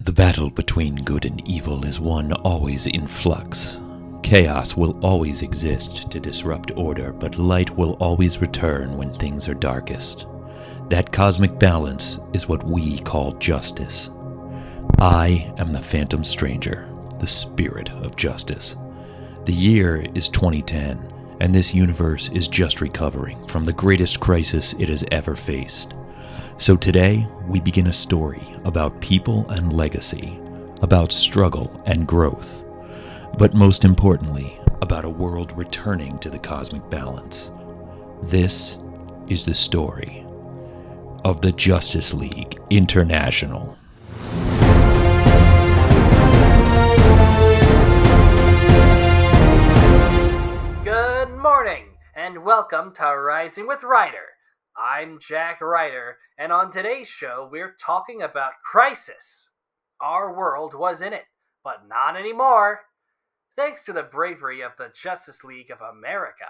The battle between good and evil is one always in flux. Chaos will always exist to disrupt order, but light will always return when things are darkest. That cosmic balance is what we call justice. I am the Phantom Stranger, the spirit of justice. The year is 2010, and this universe is just recovering from the greatest crisis it has ever faced. So today, we begin a story about people and legacy, about struggle and growth, but most importantly, about a world returning to the cosmic balance. This is the story of the Justice League International. Good morning, and welcome to Rising with Ryder. I'm Jack Ryder, and on today's show, we're talking about Crisis. Our world was in it, but not anymore. Thanks to the bravery of the Justice League of America,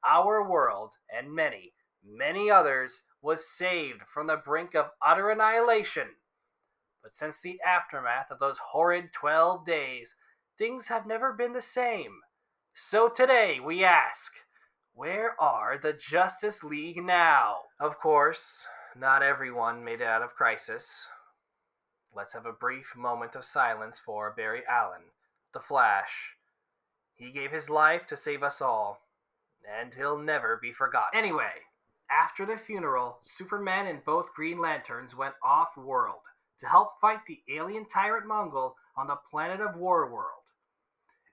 our world, and many, many others, was saved from the brink of utter annihilation. But since the aftermath of those horrid 12 days, things have never been the same. So today we ask, where are the Justice League now? Of course, not everyone made it out of Crisis. Let's have a brief moment of silence for Barry Allen, the Flash. He gave his life to save us all, and he'll never be forgotten. Anyway, after the funeral, Superman and both Green Lanterns went off-world to help fight the alien tyrant Mongol on the planet of Warworld.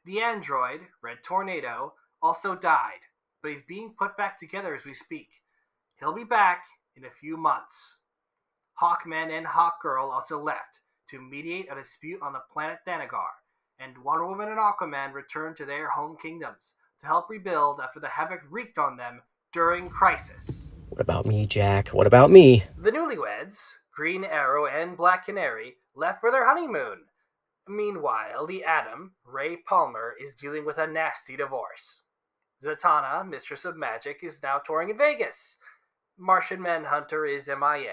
The android, Red Tornado, also died, but he's being put back together as we speak. He'll be back in a few months. Hawkman and Hawkgirl also left to mediate a dispute on the planet Thanagar, and Wonder Woman and Aquaman returned to their home kingdoms to help rebuild after the havoc wreaked on them during Crisis. What about me, Jack? What about me? The newlyweds, Green Arrow and Black Canary, left for their honeymoon. Meanwhile, the Atom, Ray Palmer, is dealing with a nasty divorce. Zatanna, Mistress of Magic, is now touring in Vegas. Martian Manhunter is MIA,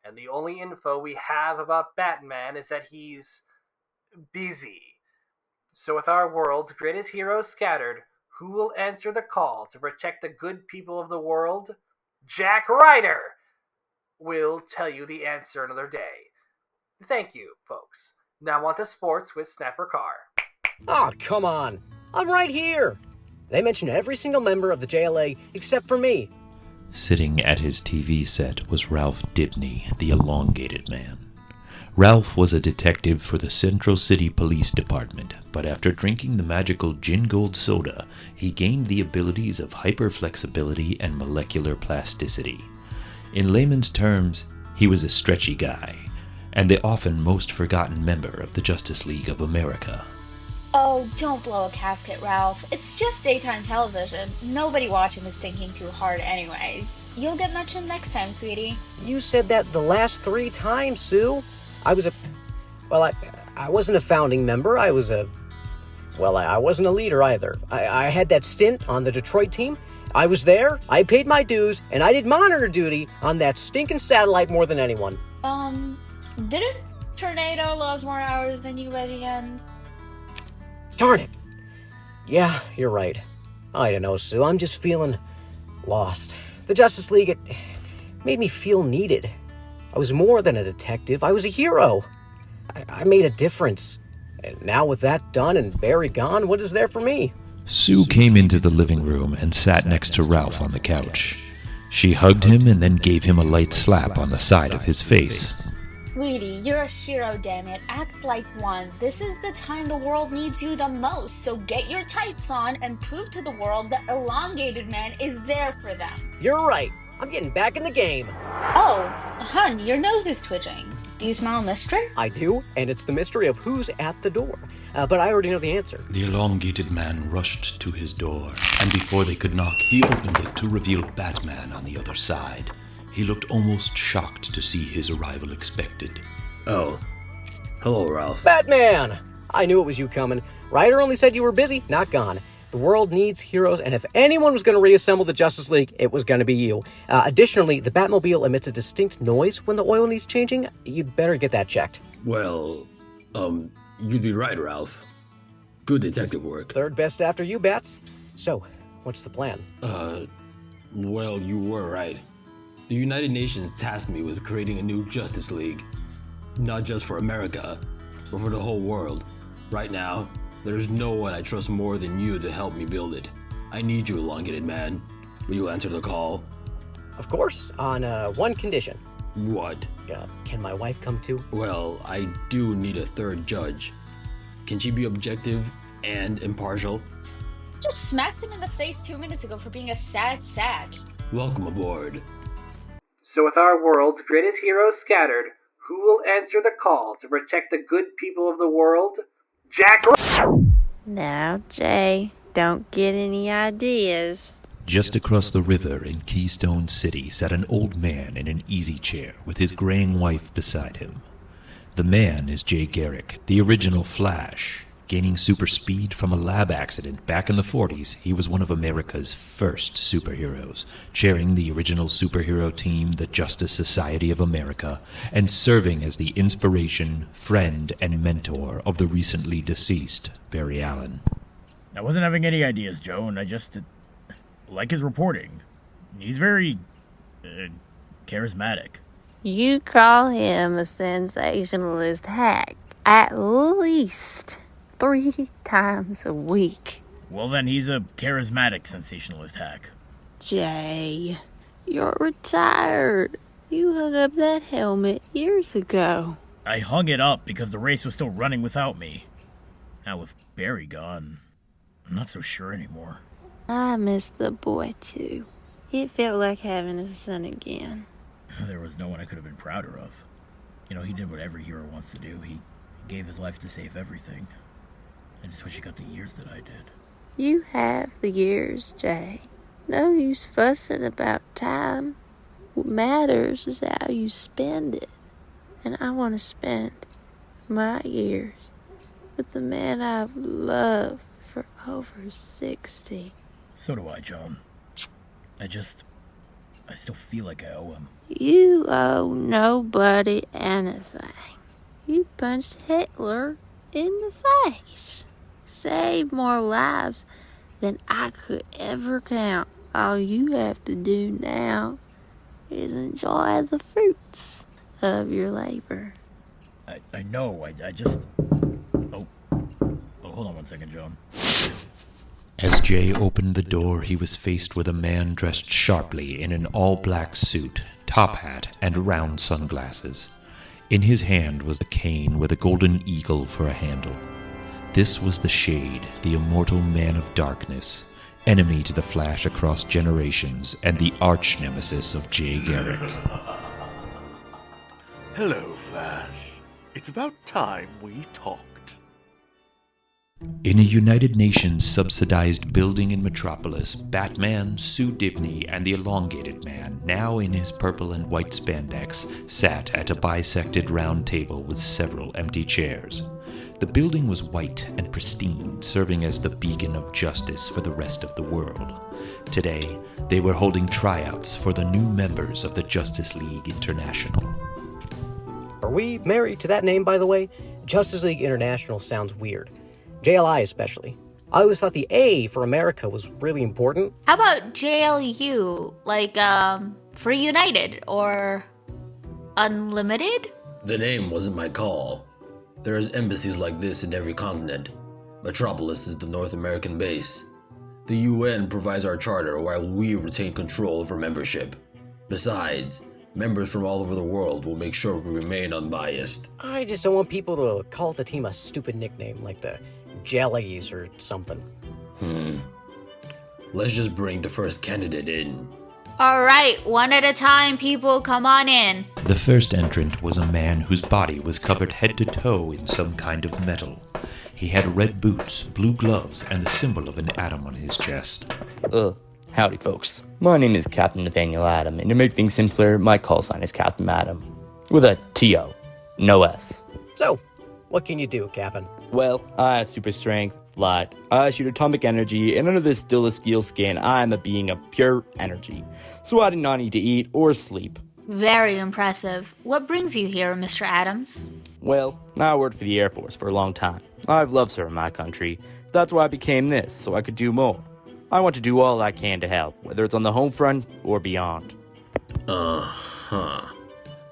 and the only info we have about Batman is that he's busy. So with our world's greatest heroes scattered, who will answer the call to protect the good people of the world? Jack Ryder! We'll tell you the answer another day. Thank you, folks. Now on to sports with Snapper Carr. Oh, come on. I'm right here. They mentioned every single member of the JLA except for me. Sitting at his TV set was Ralph Dibny, the Elongated Man. Ralph was a detective for the Central City Police Department, but after drinking the magical Gin Gold soda, he gained the abilities of hyperflexibility and molecular plasticity. In layman's terms, he was a stretchy guy, and the often most forgotten member of the Justice League of America. Oh, don't blow a casket, Ralph. It's just daytime television. Nobody watching is thinking too hard anyways. You'll get mentioned next time, sweetie. You said that the last 3 times, Sue. I wasn't a founding member. I wasn't a leader either. I had that stint on the Detroit team. I was there, I paid my dues, and I did monitor duty on that stinking satellite more than anyone. Didn't Tornado log more hours than you by the end? Darn it. Yeah, you're right. I don't know, Sue. I'm just feeling lost. The Justice League, it made me feel needed. I was more than a detective. I was a hero. I made a difference. And now with that done and Barry gone, what is there for me? Sue came into the living room and sat next to Ralph on the couch. She hugged him and then gave him a light slap on the side of his face. Sweetie, you're a hero, damn it. Act like one. This is the time the world needs you the most, so get your tights on and prove to the world that Elongated Man is there for them. You're right. I'm getting back in the game. Oh, hon, your nose is twitching. Do you smell a mystery? I do, and it's the mystery of who's at the door. But I already know the answer. The Elongated Man rushed to his door, and before they could knock, he opened it to reveal Batman on the other side. He looked almost shocked to see his arrival expected. Oh. Hello, Ralph. Batman! I knew it was you coming. Ryder only said you were busy, not gone. The world needs heroes, and if anyone was going to reassemble the Justice League, it was going to be you. Additionally, the Batmobile emits a distinct noise when the oil needs changing. You'd better get that checked. Well, You'd be right, Ralph. Good detective work. Third best after you, Bats. So, what's the plan? Well, you were right. The United Nations tasked me with creating a new Justice League. Not just for America, but for the whole world. Right now, there's no one I trust more than you to help me build it. I need you, Elongated Man. Will you answer the call? Of course, on one condition. What? Can my wife come too? Well, I do need a third judge. Can she be objective and impartial? Just smacked him in the face 2 minutes ago for being a sad sack. Welcome aboard. So with our world's greatest heroes scattered, who will answer the call to protect the good people of the world? Jack. Now, Jay, don't get any ideas. Just across the river in Keystone City sat an old man in an easy chair with his graying wife beside him. The man is Garrick, the original Flash. Gaining super speed from a lab accident back in the 40s, he was one of America's first superheroes, chairing the original superhero team, the Justice Society of America, and serving as the inspiration, friend, and mentor of the recently deceased Barry Allen. I wasn't having any ideas, Joan. I just like his reporting. He's very charismatic. You call him a sensationalist hack at least 3 times a week. Well, then he's a charismatic sensationalist hack. Jay, you're retired. You hung up that helmet years ago. I hung it up because the race was still running without me. Now with Barry gone, I'm not so sure anymore. I miss the boy, too. It felt like having a son again. There was no one I could have been prouder of. You know, he did what every hero wants to do. He gave his life to save everything. I just wish he got the years that I did. You have the years, Jay. No use fussing about time. What matters is how you spend it. And I want to spend my years with the man I've loved for over 60. So do I, Joan. I still feel like I owe him. You owe nobody anything. You punched Heckler in the face. Saved more lives than I could ever count. All you have to do now is enjoy the fruits of your labor. I know, I just... Oh, hold on one second, Joan. As Jay opened the door, he was faced with a man dressed sharply in an all-black suit, top hat, and round sunglasses. In his hand was a cane with a golden eagle for a handle. This was the Shade, the immortal man of darkness, enemy to the Flash across generations, and the arch-nemesis of Garrick. Hello, Flash. It's about time we talked. In a United Nations subsidized building in Metropolis, Batman, Sue Dibny, and the Elongated Man, now in his purple and white spandex, sat at a bisected round table with several empty chairs. The building was white and pristine, serving as the beacon of justice for the rest of the world. Today, they were holding tryouts for the new members of the Justice League International. Are we married to that name, by the way? Justice League International sounds weird. JLI especially. I always thought the A for America was really important. How about JLU? Like, Free United or Unlimited? The name wasn't my call. There's embassies like this in every continent. Metropolis is the North American base. The UN provides our charter while we retain control over membership. Besides, members from all over the world will make sure we remain unbiased. I just don't want people to call the team a stupid nickname like the Jellies or something. Let's just bring the first candidate in. All right, one at a time, people, come on in. The first entrant was a man whose body was covered head to toe in some kind of metal. He had red boots, blue gloves, and the symbol of an atom on his chest. Howdy, folks. My name is Captain Nathaniel Adam, and to make things simpler, my call sign is Captain Adam. With a T-O, no S. So, what can you do, Captain? Well, I have super strength, flight, I shoot atomic energy, and under this Dilworth skin, I am a being of pure energy. So I do not need to eat or sleep. Very impressive. What brings you here, Mr. Adams? Well, I worked for the Air Force for a long time. I've loved serving my country. That's why I became this, so I could do more. I want to do all I can to help, whether it's on the home front or beyond.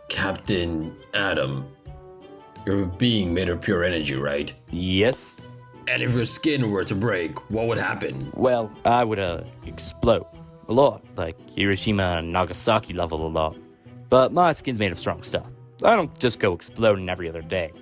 Captain Adam. You're a being made of pure energy, right? Yes? And if your skin were to break, what would happen? Well, I would, explode. A lot. Like Hiroshima and Nagasaki level a lot. But my skin's made of strong stuff. I don't just go exploding every other day.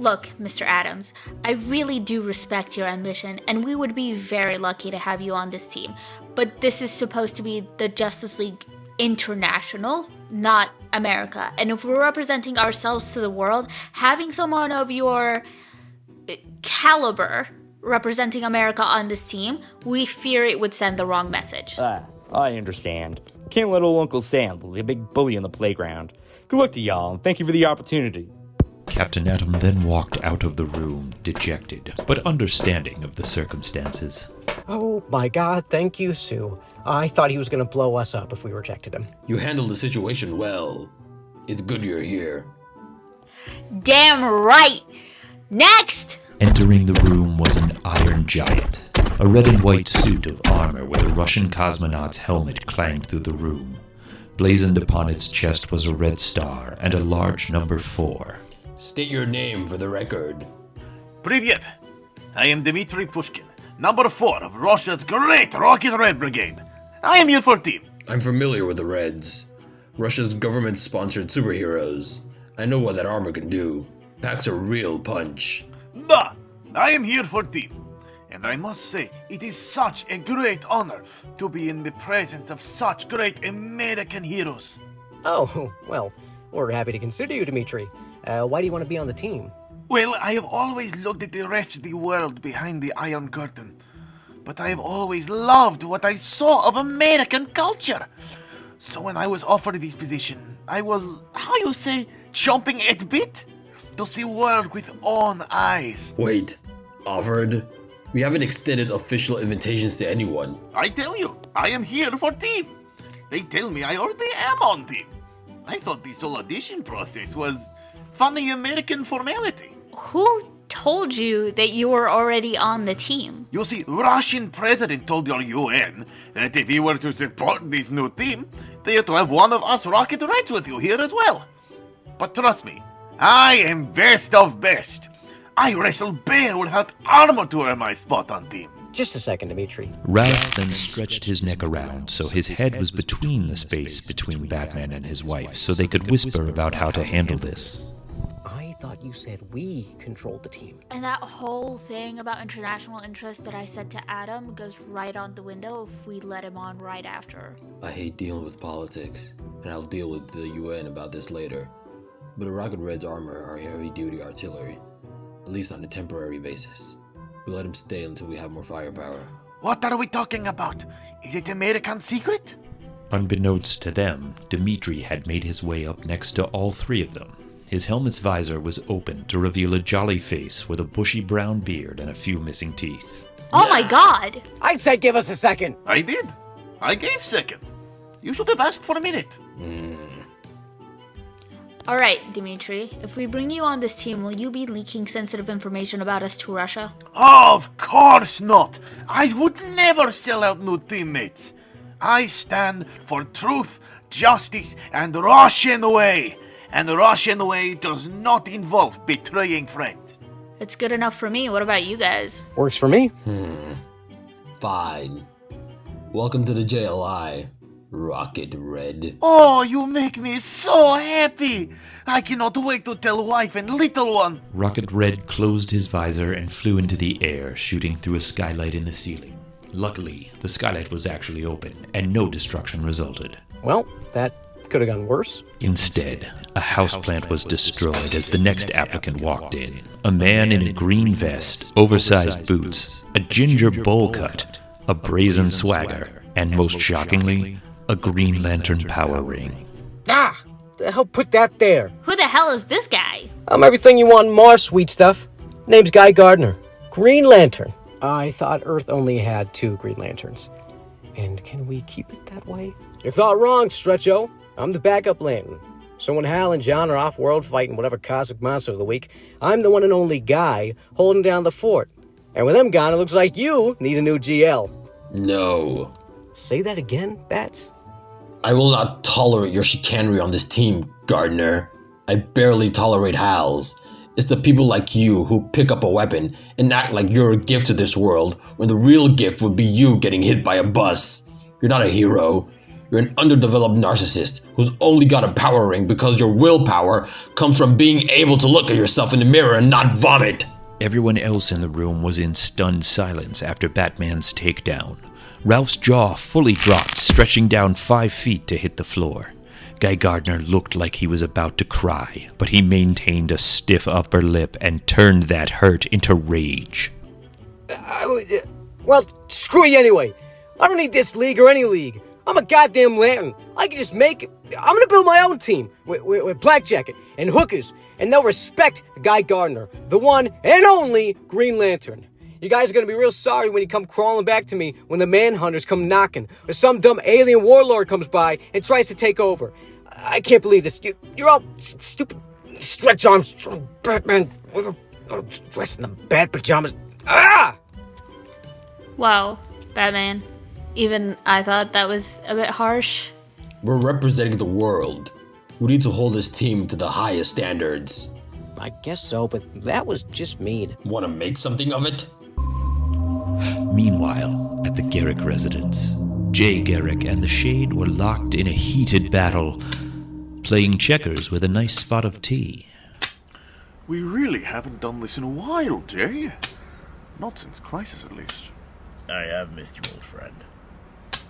Look, Mr. Adams, I really do respect your ambition, and we would be very lucky to have you on this team. But this is supposed to be the Justice League International, not America. And if we're representing ourselves to the world, having someone of your caliber representing America on this team, we fear it would send the wrong message. I understand. Can't let old Uncle Sam be a big bully on the playground. Good luck to y'all, and thank you for the opportunity. Captain Adam then walked out of the room, dejected, but understanding of the circumstances. Oh my god, thank you, Sue. I thought he was gonna blow us up if we rejected him. You handled the situation well. It's good you're here. Damn right! Next! Entering the room was an iron giant. A red and white suit of armor with a Russian cosmonaut's helmet clanged through the room. Blazoned upon its chest was a red star and a large number 4. State your name for the record. Привет! I am Dmitry Pushkin, number 4 of Russia's great Rocket Red Brigade. I am here for team. I'm familiar with the Reds. Russia's government-sponsored superheroes. I know what that armor can do. Packs a real punch. But I am here for team. And I must say, it is such a great honor to be in the presence of such great American heroes. Oh, well, we're happy to consider you, Dmitry. Why do you want to be on the team? Well, I have always looked at the rest of the world behind the Iron Curtain. But I have always loved what I saw of American culture. So when I was offered this position, I was, how you say, chomping at bit? To see world with own eyes. Wait, offered? We haven't extended official invitations to anyone. I tell you, I am here for team. They tell me I already am on team. I thought this whole audition process was funny American formality. Who told you that you were already on the team? You see, Russian president told your UN that if he were to support this new team, they had to have one of us Rocket Reds with you here as well. But trust me, I am best of best. I wrestle bear without armor to earn my spot on team. Just a second, Dmitry. Ralph then stretched his neck around so his head was between the space between Batman and his wife so they could whisper about how to handle this. I thought you said we controlled the team. And that whole thing about international interest that I said to Adam goes right out the window if we let him on right after. I hate dealing with politics, and I'll deal with the UN about this later. But the Rocket Red's armor are heavy-duty artillery, at least on a temporary basis. We let him stay until we have more firepower. What are we talking about? Is it American secret? Unbeknownst to them, Dmitry had made his way up next to all 3 of them. His helmet's visor was open to reveal a jolly face with a bushy brown beard and a few missing teeth. Oh my god! I said give us a second. I did. I gave second. You should have asked for a minute. Alright, Dmitry, if we bring you on this team, will you be leaking sensitive information about us to Russia? Of course not. I would never sell out new teammates. I stand for truth, justice, and Russian way. And the Russian way does not involve betraying friends. It's good enough for me. What about you guys? Works for me. Fine. Welcome to the JLI, Rocket Red. Oh, you make me so happy. I cannot wait to tell wife and little one. Rocket Red closed his visor and flew into the air, shooting through a skylight in the ceiling. Luckily, the skylight was actually open, and no destruction resulted. Well, that could have gone worse. Instead, a houseplant was destroyed as the next applicant walked in. A man in a green vest, oversized boots, a ginger bowl cut, a brazen swagger, and most shockingly, a Green Lantern power ring. Ah! The hell put that there? Who the hell is this guy? I'm everything you want in Mars, sweet stuff. Name's Guy Gardner. Green Lantern. I thought Earth only had 2 Green Lanterns. And can we keep it that way? You thought wrong, Stretcho. I'm the backup lantern. So when Hal and John are off-world fighting whatever cosmic monster of the week, I'm the one and only guy holding down the fort. And with them gone, it looks like you need a new GL. No. Say that again, Bats? I will not tolerate your chicanery on this team, Gardner. I barely tolerate Hal's. It's the people like you who pick up a weapon and act like you're a gift to this world when the real gift would be you getting hit by a bus. You're not a hero. You're an underdeveloped narcissist who's only got a power ring because your willpower comes from being able to look at yourself in the mirror and not vomit. Everyone else in the room was in stunned silence after Batman's takedown. Ralph's jaw fully dropped, stretching down 5 feet to hit the floor. Guy Gardner looked like he was about to cry, but he maintained a stiff upper lip and turned that hurt into rage. Well, screw you anyway. I don't need this league or any league. I'm a goddamn lantern. I can just make it. I'm gonna build my own team with Blackjacket and hookers, and they'll respect Guy Gardner, the one and only Green Lantern. You guys are gonna be real sorry when you come crawling back to me when the Manhunters come knocking, or some dumb alien warlord comes by and tries to take over. I can't believe this. You're all stupid stretch arms, Batman, dressed in the bad pajamas. Ah! Wow, Batman. Even I thought that was a bit harsh. We're representing the world. We need to hold this team to the highest standards. I guess so, but that was just mean. Want to make something of it? Meanwhile, at the Garrick residence, Jay Garrick and the Shade were locked in a heated battle, playing checkers with a nice spot of tea. We really haven't done this in a while, Jay. Not since Crisis, at least. I have missed you, old friend.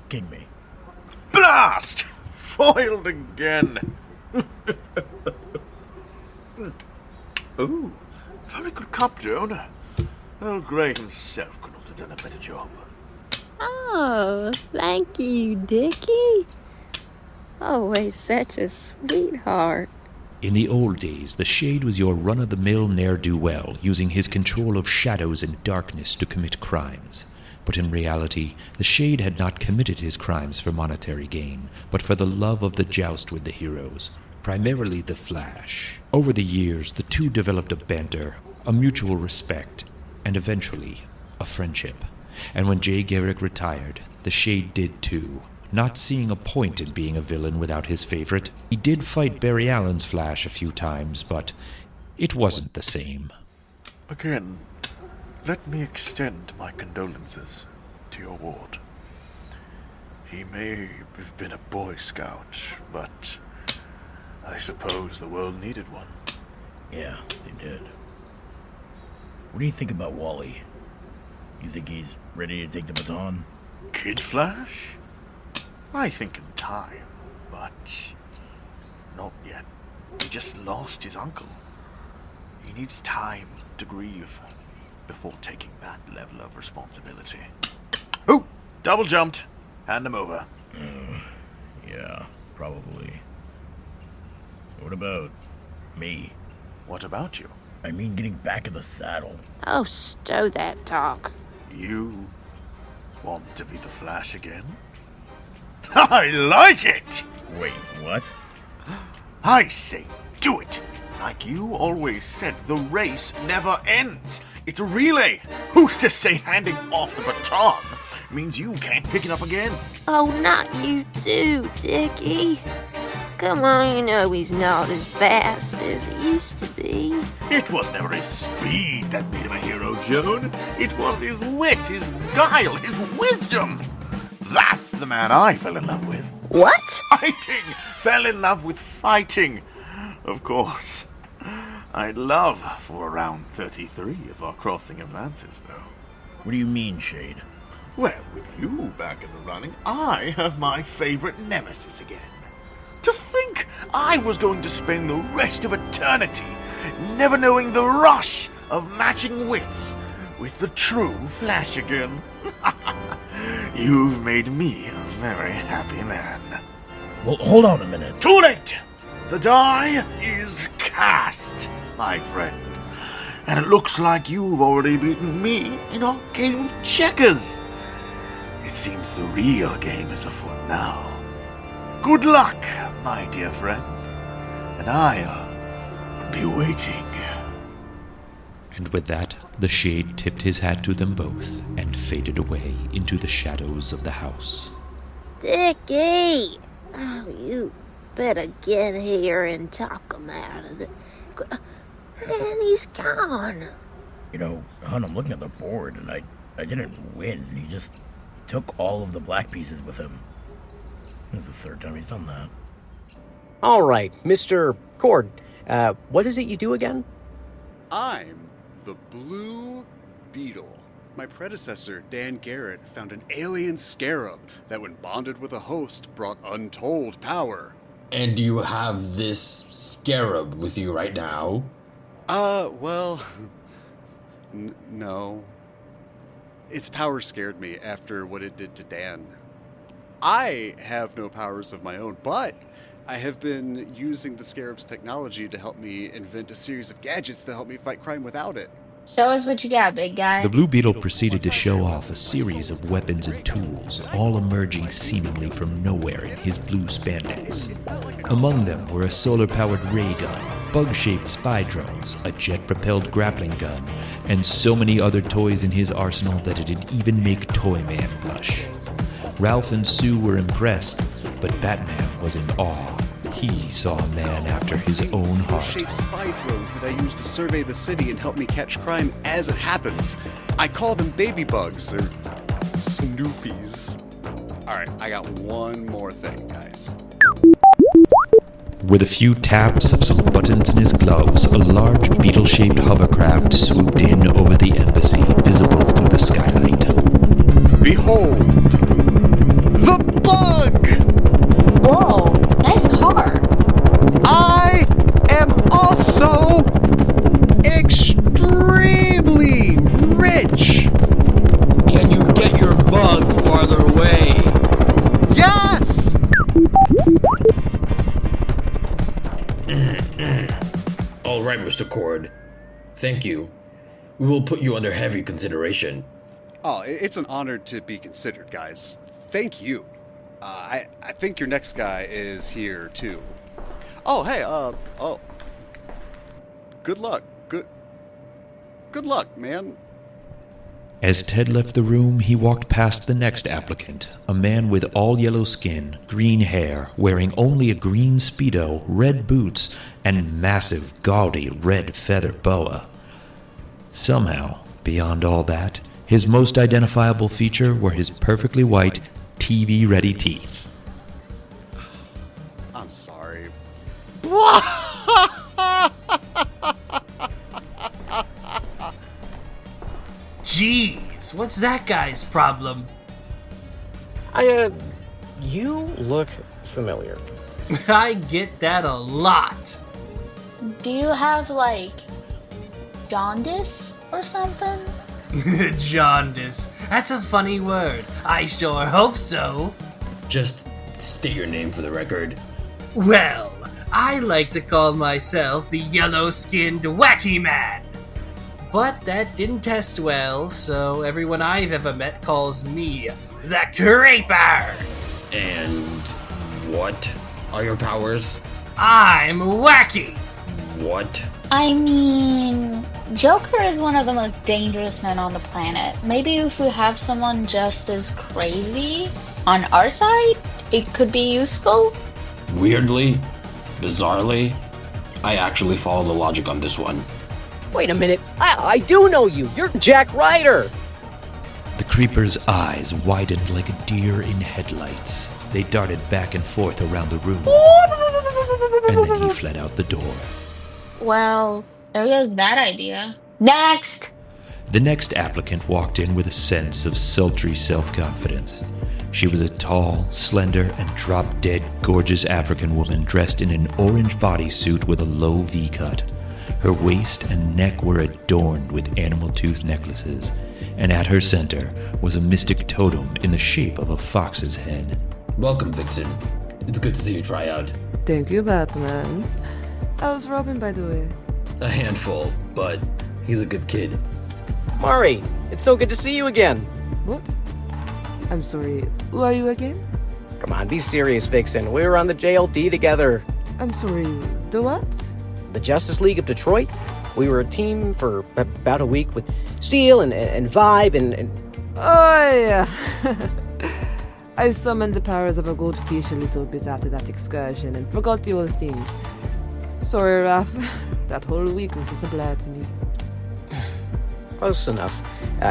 King me. Blast! Foiled again. Ooh, very good cup, Joan. Earl Grey himself could not have done a better job. Oh, thank you, Dickie. Always such a sweetheart. In the old days, the Shade was your run-of-the-mill ne'er-do-well, using his control of shadows and darkness to commit crimes. But in reality, the Shade had not committed his crimes for monetary gain, but for the love of the joust with the heroes, primarily the Flash. Over the years, the two developed a banter, a mutual respect, and eventually, a friendship. And when Jay Garrick retired, the Shade did too, not seeing a point in being a villain without his favorite. He did fight Barry Allen's Flash a few times, but it wasn't the same. Again, let me extend my condolences to your ward. He may have been a Boy Scout, but I suppose the world needed one. Yeah, they did. What do you think about Wally? You think he's ready to take the baton? Kid Flash? I think in time, but not yet. He just lost his uncle. He needs time to grieve before taking that level of responsibility. Oh, double jumped. Hand him over. Yeah, probably. What about me? What about you? I mean, getting back in the saddle. Oh, stow that talk. You want to be the Flash again? I like it! Wait, what? I say, do it! Like you always said, the race never ends. It's a relay. Who's to say handing off the baton means you can't pick it up again? Oh, not you too, Dickie. Come on, you know he's not as fast as he used to be. It was never his speed that made him a hero, Joan. It was his wit, his guile, his wisdom. That's the man I fell in love with. What? Fighting! Fell in love with fighting. Of course. I'd love for around 33 of our crossing advances, though. What do you mean, Shade? Well, with you back in the running, I have my favorite nemesis again. To think I was going to spend the rest of eternity never knowing the rush of matching wits with the true Flash again. You've made me a very happy man. Well, hold on a minute. Too late! The die is cast, my friend. And it looks like you've already beaten me in our game of checkers. It seems the real game is afoot now. Good luck, my dear friend. and I'll be waiting. And with that, the shade tipped his hat to them both and faded away into the shadows of the house. Dickie! Oh, you better get here and talk him out of it. And he's gone. You know, hon, I'm looking at the board, and I didn't win. He just took all of the black pieces with him. This is the third time he's done that. All right, Mr. Cord, what is it you do again? I'm the Blue Beetle. My predecessor, Dan Garrett, found an alien scarab that, when bonded with a host, brought untold power. And do you have this scarab with you right now? Well, no. Its power scared me after what it did to Dan. I have no powers of my own, but I have been using the scarab's technology to help me invent a series of gadgets to help me fight crime without it. Show us what you got, big guy. The Blue Beetle proceeded to show off a series of weapons and tools, all emerging seemingly from nowhere in his blue spandex. Among them were a solar-powered ray gun, bug-shaped spy drones, a jet-propelled grappling gun, and so many other toys in his arsenal that it'd even make Toyman blush. Ralph and Sue were impressed, but Batman was in awe. He saw a man after his own heart. Shaped spy drones that I use to survey the city and help me catch crime as it happens. I call them baby bugs, or Snoopies. Alright, I got one more thing, guys. With a few taps of some buttons in his gloves, a large beetle-shaped hovercraft swooped in over the embassy, visible through the skylight. Behold! The bug! Whoa, nice car. I am also extremely rich! Can you get your bug farther away? Yes! All right, Mr. Cord. Thank you. We will put you under heavy consideration. Oh, it's an honor to be considered, guys. Thank you. I think your next guy is here, too. Oh, hey, good luck. Good luck, man. As Ted left the room, he walked past the next applicant, a man with all yellow skin, green hair, wearing only a green Speedo, red boots, and massive, gaudy red feather boa. Somehow, beyond all that, his most identifiable feature were his perfectly white, TV-ready teeth. I'm sorry. Jeez, what's that guy's problem? You look familiar. I get that a lot. Do you have, like, jaundice or something? Jaundice. That's a funny word. I sure hope so. Just state your name for the record. Well, I like to call myself the yellow-skinned wacky man. But that didn't test well, so everyone I've ever met calls me the Creeper. And what are your powers? I'm wacky. What? I mean, Joker is one of the most dangerous men on the planet. Maybe if we have someone just as crazy on our side, it could be useful. Weirdly, bizarrely, I actually follow the logic on this one. Wait a minute, I do know you. You're Jack Ryder. The creeper's eyes widened like a deer in headlights. They darted back and forth around the room. And then he fled out the door. Well, there goes that idea. Next! The next applicant walked in with a sense of sultry self-confidence. She was a tall, slender, and drop-dead gorgeous African woman dressed in an orange bodysuit with a low V-cut. Her waist and neck were adorned with animal tooth necklaces, and at her center was a mystic totem in the shape of a fox's head. Welcome, Vixen. It's good to see you try out. Thank you, Batman. How's Robin, by the way? A handful, but he's a good kid. Murray, it's so good to see you again. What? I'm sorry, who are you again? Come on, be serious, Vixen. We were on the JLD together. I'm sorry, the what? The Justice League of Detroit. We were a team for about a week with Steel and Vibe and... Oh, yeah. I summoned the powers of a goldfish a little bit after that excursion and forgot the whole thing. Sorry, Raph. That whole week was just a blur to me. Close enough.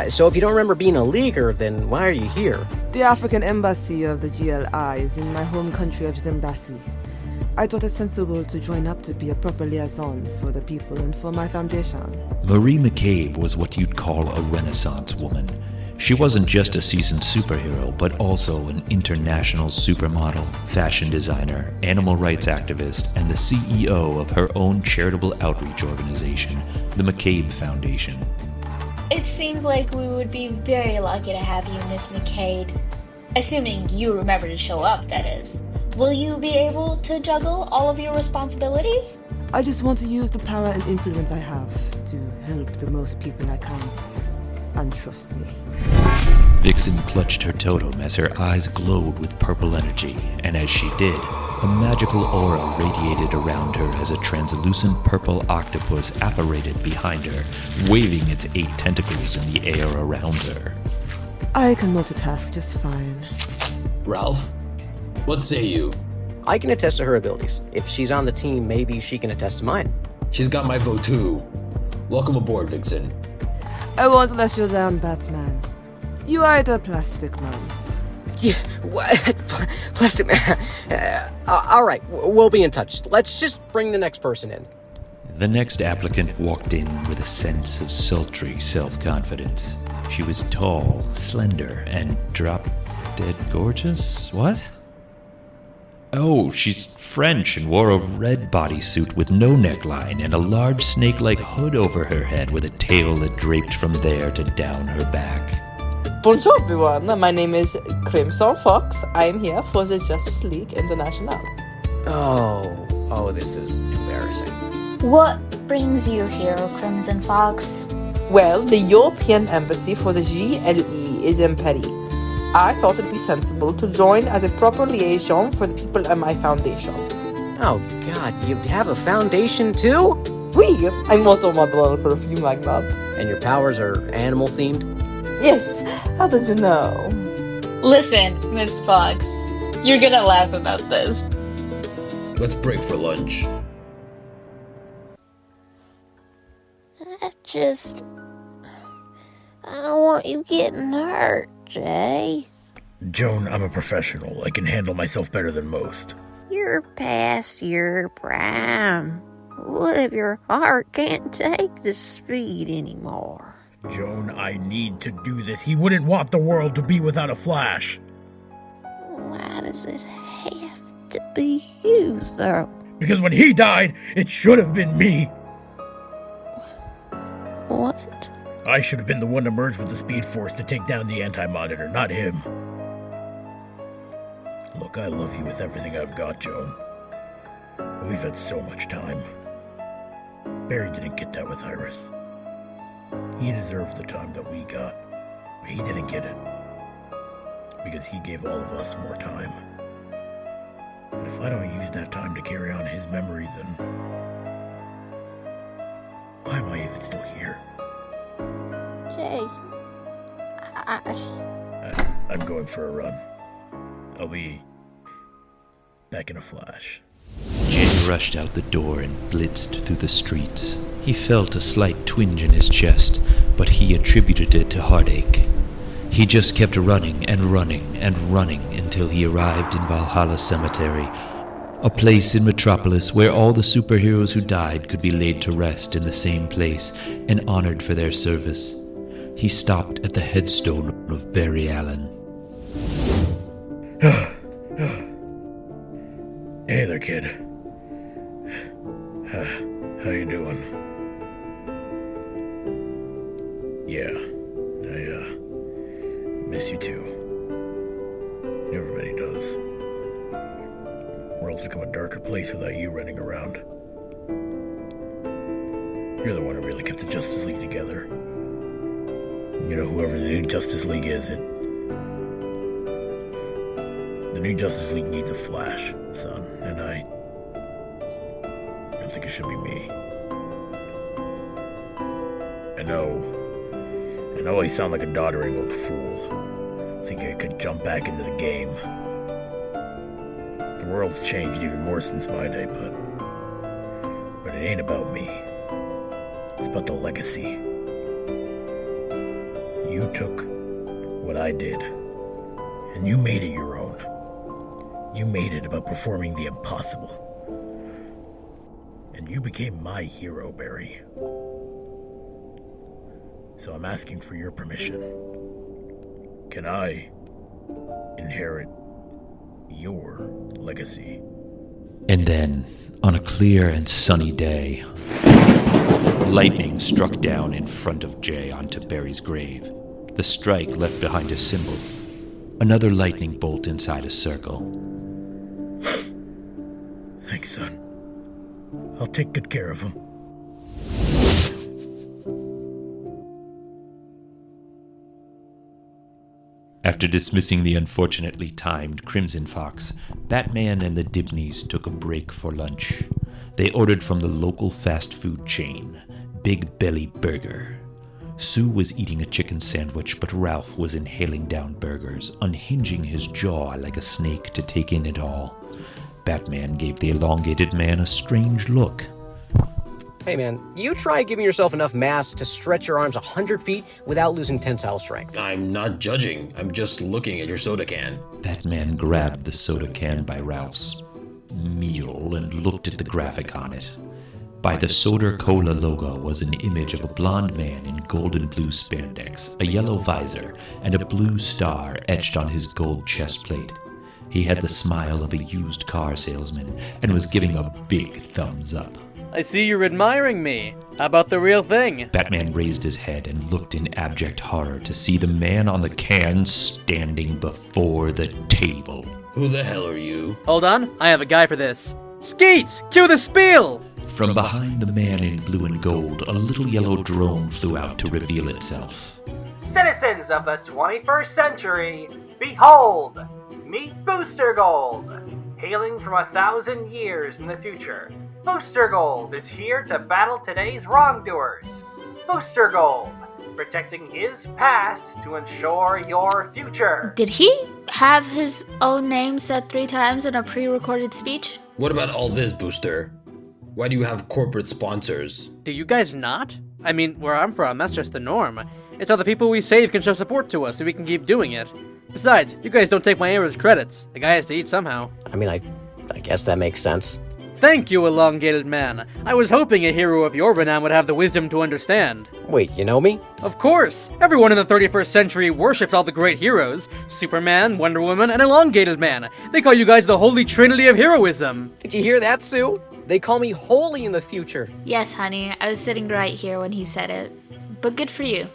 So if you don't remember being a leaguer, then why are you here? The African embassy of the JLI is in my home country of Zimbabwe. I thought it sensible to join up to be a proper liaison for the people and for my foundation. Marie McCabe was what you'd call a Renaissance woman. She wasn't just a seasoned superhero, but also an international supermodel, fashion designer, animal rights activist, and the CEO of her own charitable outreach organization, the McCabe Foundation. It seems like we would be very lucky to have you, Miss McCabe. Assuming you remember to show up, that is. Will you be able to juggle all of your responsibilities? I just want to use the power and influence I have to help the most people I can. And trust me. Vixen clutched her totem as her eyes glowed with purple energy, and as she did, a magical aura radiated around her as a translucent purple octopus apparated behind her, waving its 8 tentacles in the air around her. I can multitask just fine. Ralph, what say you? I can attest to her abilities. If she's on the team, maybe she can attest to mine. She's got my vote too. Welcome aboard, Vixen. I won't let you down, Batman. You are the plastic man. Yeah, what? Plastic man. All right, we'll be in touch. Let's just bring the next person in. The next applicant walked in with a sense of sultry self-confidence. She was tall, slender, and drop-dead gorgeous? What? Oh, she's French and wore a red bodysuit with no neckline and a large snake-like hood over her head with a tail that draped from there to down her back. Bonjour everyone, my name is Crimson Foxx. I am here for the Justice League International. Oh, this is embarrassing. What brings you here, Crimson Foxx? Well, the European Embassy for the JLI is in Paris. I thought it'd be sensible to join as a proper liaison for the people in my foundation. Oh god, you have a foundation too? Oui, I'm also model on a perfume magnate. And your powers are animal themed? Yes, how did you know? Listen, Miss Foxx, you're gonna laugh about this. Let's break for lunch. I don't want you getting hurt, Jay. Joan, I'm a professional. I can handle myself better than most. You're past your prime. What if your heart can't take the speed anymore? Joan, I need to do this. He wouldn't want the world to be without a Flash. Why does it have to be you, though? Because when he died, it should have been me. What? I should have been the one to merge with the Speed Force to take down the Anti-Monitor, not him. Look, I love you with everything I've got, Joan. We've had so much time. Barry didn't get that with Iris. He deserved the time that we got, but he didn't get it. Because he gave all of us more time. And if I don't use that time to carry on his memory, then why am I even still here? Jay, I'm going for a run. I'll be back in a flash. Jay rushed out the door and blitzed through the streets. He felt a slight twinge in his chest, but he attributed it to heartache. He just kept running and running and running until he arrived in Valhalla Cemetery, a place in Metropolis where all the superheroes who died could be laid to rest in the same place and honored for their service. He stopped at the headstone of Barry Allen. Hey there, kid. How you doing? Yeah, I miss you too. Everybody does. World's become a darker place without you running around. You're the one who really kept the Justice League together. You know, whoever the new Justice League is, the new Justice League needs a Flash, son, and I think it should be me. I know I sound like a doddering old fool, thinking I could jump back into the game. The world's changed even more since my day, but it ain't about me. It's about the legacy. You took what I did, and you made it your own. You made it about performing the impossible. And you became my hero, Barry. So I'm asking for your permission. Can I inherit your legacy? And then, on a clear and sunny day, lightning struck down in front of Jay onto Barry's grave. The strike left behind a symbol. Another lightning bolt inside a circle. Thanks, son. I'll take good care of him. After dismissing the unfortunately timed Crimson Fox, Batman and the Dibnys took a break for lunch. They ordered from the local fast food chain, Big Belly Burger. Sue was eating a chicken sandwich, but Ralph was inhaling down burgers, unhinging his jaw like a snake to take in it all. Batman gave the elongated man a strange look. Hey man, you try giving yourself enough mass to stretch your arms 100 feet without losing tensile strength. I'm not judging. I'm just looking at your soda can. Batman grabbed the soda can by Ralph's meal and looked at the graphic on it. By the Soda Cola logo was an image of a blonde man in gold and blue spandex, a yellow visor, and a blue star etched on his gold chest plate. He had the smile of a used car salesman and was giving a big thumbs up. I see you're admiring me. How about the real thing? Batman raised his head and looked in abject horror to see the man on the can standing before the table. Who the hell are you? Hold on, I have a guy for this. Skeets, cue the spiel! From behind the man in blue and gold, a little yellow drone flew out to reveal itself. Citizens of the 21st century, behold! Meet Booster Gold! Hailing from 1,000 years in the future, Booster Gold is here to battle today's wrongdoers. Booster Gold, protecting his past to ensure your future. Did he have his own name said 3 times in a pre-recorded speech? What about all this, Booster? Why do you have corporate sponsors? Do you guys not? I mean, where I'm from, that's just the norm. It's how the people we save can show support to us so we can keep doing it. Besides, you guys don't take my era's credits. The guy has to eat somehow. I mean, I guess that makes sense. Thank you, elongated man. I was hoping a hero of your renown would have the wisdom to understand. Wait, you know me? Of course! Everyone in the 31st century worships all the great heroes. Superman, Wonder Woman, and Elongated Man. They call you guys the holy trinity of heroism. Did you hear that, Sue? They call me holy in the future. Yes, honey. I was sitting right here when he said it. But good for you.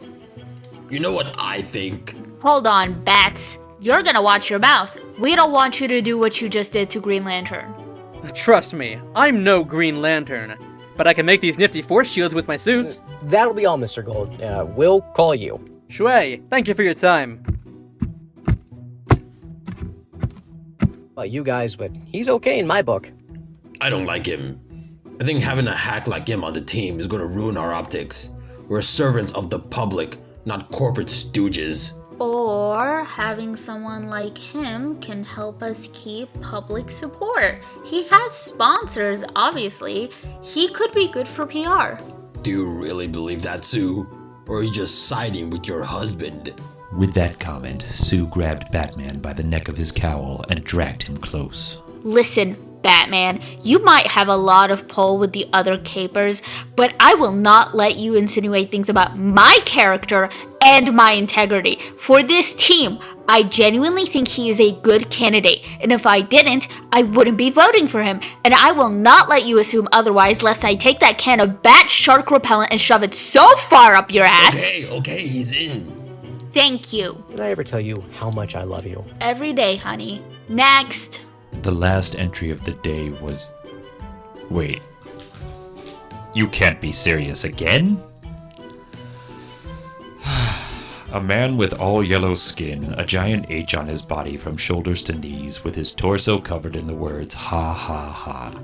You know what I think? Hold on, Bats. You're gonna watch your mouth. We don't want you to do what you just did to Green Lantern. Trust me, I'm no Green Lantern. But I can make these nifty force shields with my suits. That'll be all, Mr. Gold. We'll call you. Shui, thank you for your time. Well, you guys, but he's okay in my book. I don't like him. I think having a hack like him on the team is going to ruin our optics. We're servants of the public, not corporate stooges. Or having someone like him can help us keep public support. He has sponsors, obviously. He could be good for PR. Do you really believe that, Sue? Or are you just siding with your husband? With that comment, Sue grabbed Batman by the neck of his cowl and dragged him close. Listen, Batman, you might have a lot of pull with the other capers, but I will not let you insinuate things about my character and my integrity. For this team, I genuinely think he is a good candidate, and if I didn't, I wouldn't be voting for him, and I will not let you assume otherwise lest I take that can of bat shark repellent and shove it so far up your ass. Okay, he's in. Thank you. Did I ever tell you how much I love you? Every day, honey. Next. The last entry of the day was... Wait. You can't be serious again? A man with all yellow skin, a giant H on his body from shoulders to knees, with his torso covered in the words ha ha ha.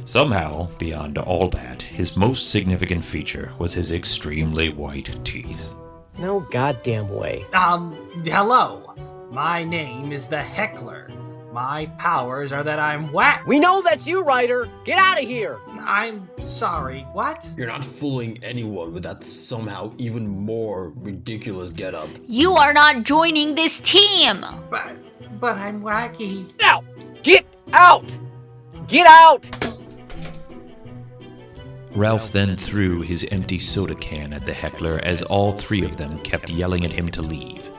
Somehow, beyond all that, his most significant feature was his extremely white teeth. No goddamn way. Hello. My name is the Heckler. My powers are that I'm whack. We know that's you, Ryder! Get out of here! I'm sorry, what? You're not fooling anyone with that somehow even more ridiculous getup. You are not joining this team! But I'm wacky. Now! Get out! Get out! Ralph then threw his empty soda can at the Heckler as all three of them kept yelling at him to leave.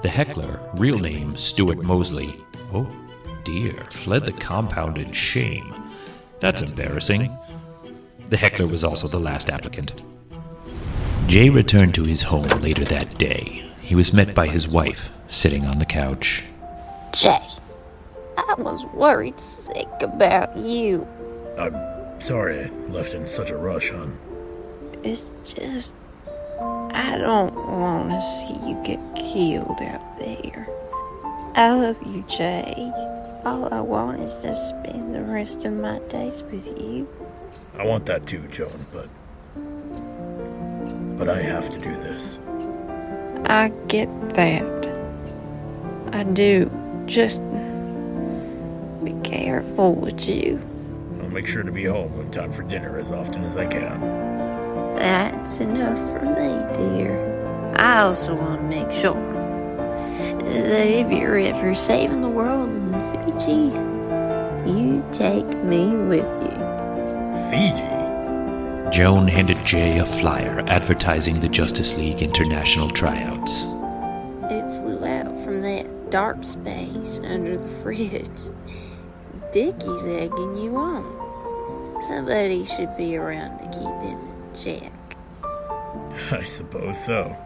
The Heckler, real name Stuart Mosley, oh dear, fled the compound in shame. That's embarrassing. The Heckler was also the last applicant. Jay returned to his home later that day. He was met by his wife, sitting on the couch. Jay, I was worried sick about you. I'm sorry I left in such a rush, hon. It's just, I don't want to see you get killed out there. I love you, Jay. All I want is to spend the rest of my days with you. I want that too, Joan, but I have to do this. I get that. I do. Just be careful, would you? I'll make sure to be home in time for dinner as often as I can. That's enough for me, dear. I also want to make sure that if you're ever saving the world in Fiji, you take me with you. Fiji? Joan handed Jay a flyer advertising the Justice League International tryouts. It flew out from that dark space under the fridge. Dickie's egging you on. Somebody should be around to keep him in check. I suppose so.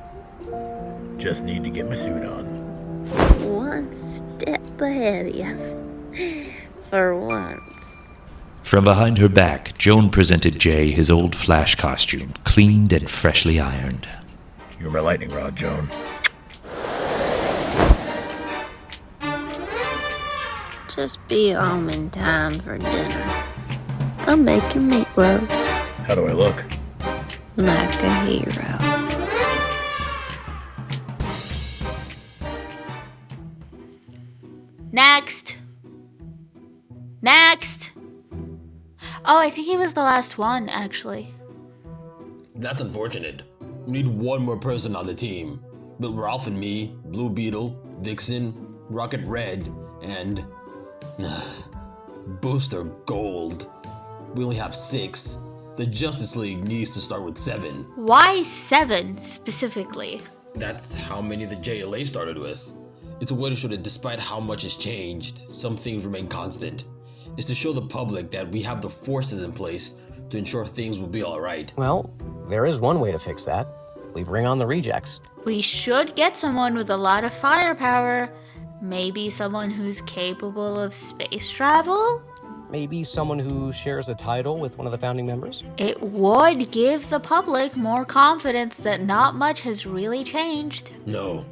Just need to get my suit on. One step ahead of you. For once. From behind her back, Joan presented Jay his old Flash costume, cleaned and freshly ironed. You're my lightning rod, Joan. Just be home in time for dinner. I'll make you meatloaf. How do I look? Like a hero. Next! Next! Oh, I think he was the last one, actually. That's unfortunate. We need one more person on the team. But Ralph and me, Blue Beetle, Vixen, Rocket Red, and... Booster Gold. We only have 6. The Justice League needs to start with 7. Why 7, specifically? That's how many the JLA started with. It's a way to show that despite how much has changed, some things remain constant. It's to show the public that we have the forces in place to ensure things will be alright. Well, there is one way to fix that. We bring on the rejects. We should get someone with a lot of firepower. Maybe someone who's capable of space travel? Maybe someone who shares a title with one of the founding members? It would give the public more confidence that not much has really changed. No.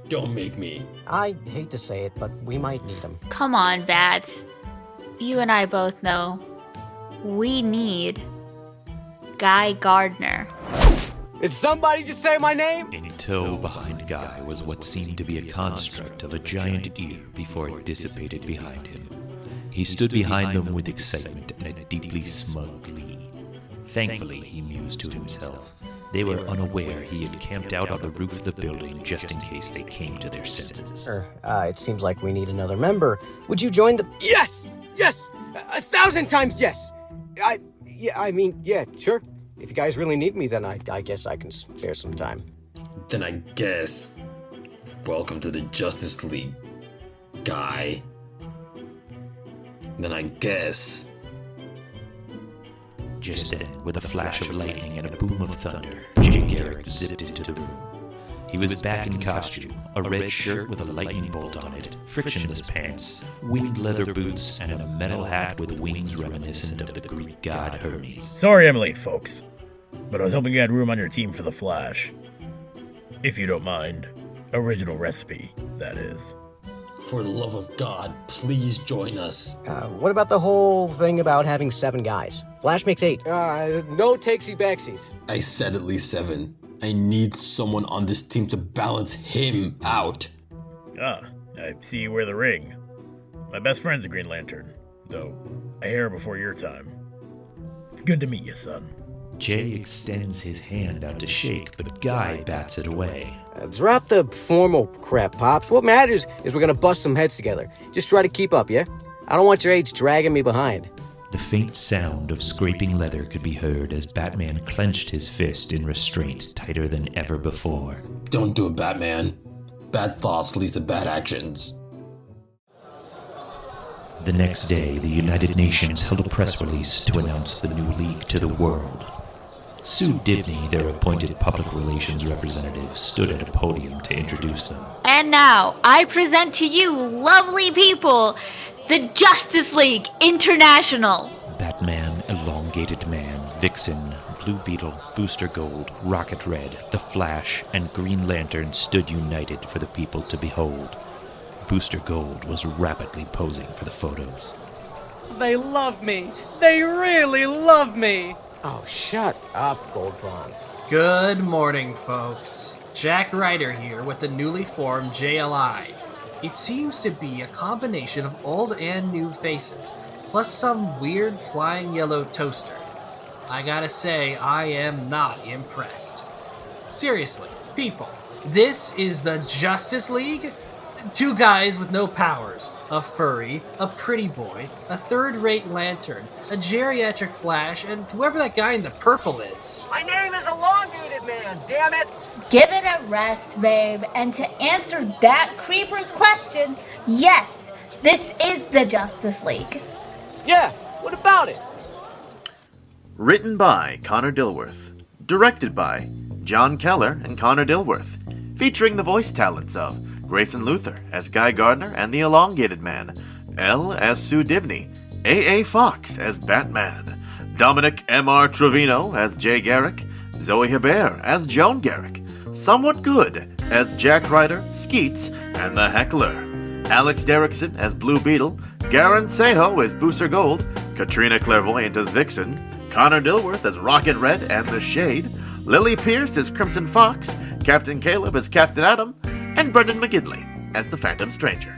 Don't make me. I hate to say it, but we might need him. Come on, Bats. You and I both know. We need Guy Gardner. Did somebody just say my name? In tow behind Guy was what seemed to be a construct of a giant ear before it dissipated behind him. He stood behind them with excitement and a deeply smug glee. Thankfully, he mused to himself, they were unaware he had camped out on the roof of the building just in case they came to their senses. It seems like we need another member. Would you join the... Yes! Yes! 1,000 times yes! Yeah, sure. If you guys really need me, then I guess I can spare some time. Then I guess... Welcome to the Justice League, Guy. Then I guess... Just then, with a flash of lightning and a boom of thunder, Garrick zipped into the room. He was back in costume, a red shirt with a lightning bolt on it, frictionless pants, winged leather boots, and a metal hat with wings reminiscent of the Greek god Hermes. Sorry I'm late, folks, but I was hoping you had room on your team for the Flash. If you don't mind. Original recipe, that is. For the love of God, please join us. What about the whole thing about having 7 guys? Flash makes 8. No takesy-backsies. I said at least 7. I need someone on this team to balance him out. Ah, I see you wear the ring. My best friend's a Green Lantern, though a hair before your time. It's good to meet you, son. Jay extends his hand out to shake, but Guy bats it away. Drop the formal crap, Pops. What matters is we're gonna bust some heads together. Just try to keep up, yeah? I don't want your age dragging me behind. The faint sound of scraping leather could be heard as Batman clenched his fist in restraint tighter than ever before. Don't do it, Batman. Bad thoughts lead to bad actions. The next day, the United Nations held a press release to announce the new league to the world. Sue Dibny, their appointed public relations representative, stood at a podium to introduce them. And now, I present to you, lovely people, the Justice League International. Batman, Elongated Man, Vixen, Blue Beetle, Booster Gold, Rocket Red, The Flash, and Green Lantern stood united for the people to behold. Booster Gold was rapidly posing for the photos. They love me. They really love me. Oh, shut up, Goldblum. Good morning, folks. Jack Ryder here with the newly formed JLI. It seems to be a combination of old and new faces, plus some weird flying yellow toaster. I gotta say, I am not impressed. Seriously, people, this is the Justice League? 2 guys with no powers. A furry, a pretty boy, a third-rate lantern, a geriatric Flash, and whoever that guy in the purple is. My name is Elongated Man, damn it! Give it a rest, babe. And to answer that creeper's question, yes, this is the Justice League. Yeah, what about it? Written by Connor Dilworth. Directed by John Keller and Connor Dilworth. Featuring the voice talents of Grayson Luther as Guy Gardner and the Elongated Man, Elle as Sue Dibny, A.A. Foxx as Batman, Dominic EmAr Trevino as Jay Garrick, Zoey Hebert as Joan Garrick, SomewhatGood as Jack Ryder, Skeets, and the Heckler, Alex Derickson as Blue Beetle, Garen Seho as Booster Gold, Katrina Clairvoyant as Vixen, Connor Dilworth as Rocket Red and the Shade, Lilly Pierce as Crimson Fox, Captain Caleb as Captain Atom, and Brendan McGinley as the Phantom Stranger.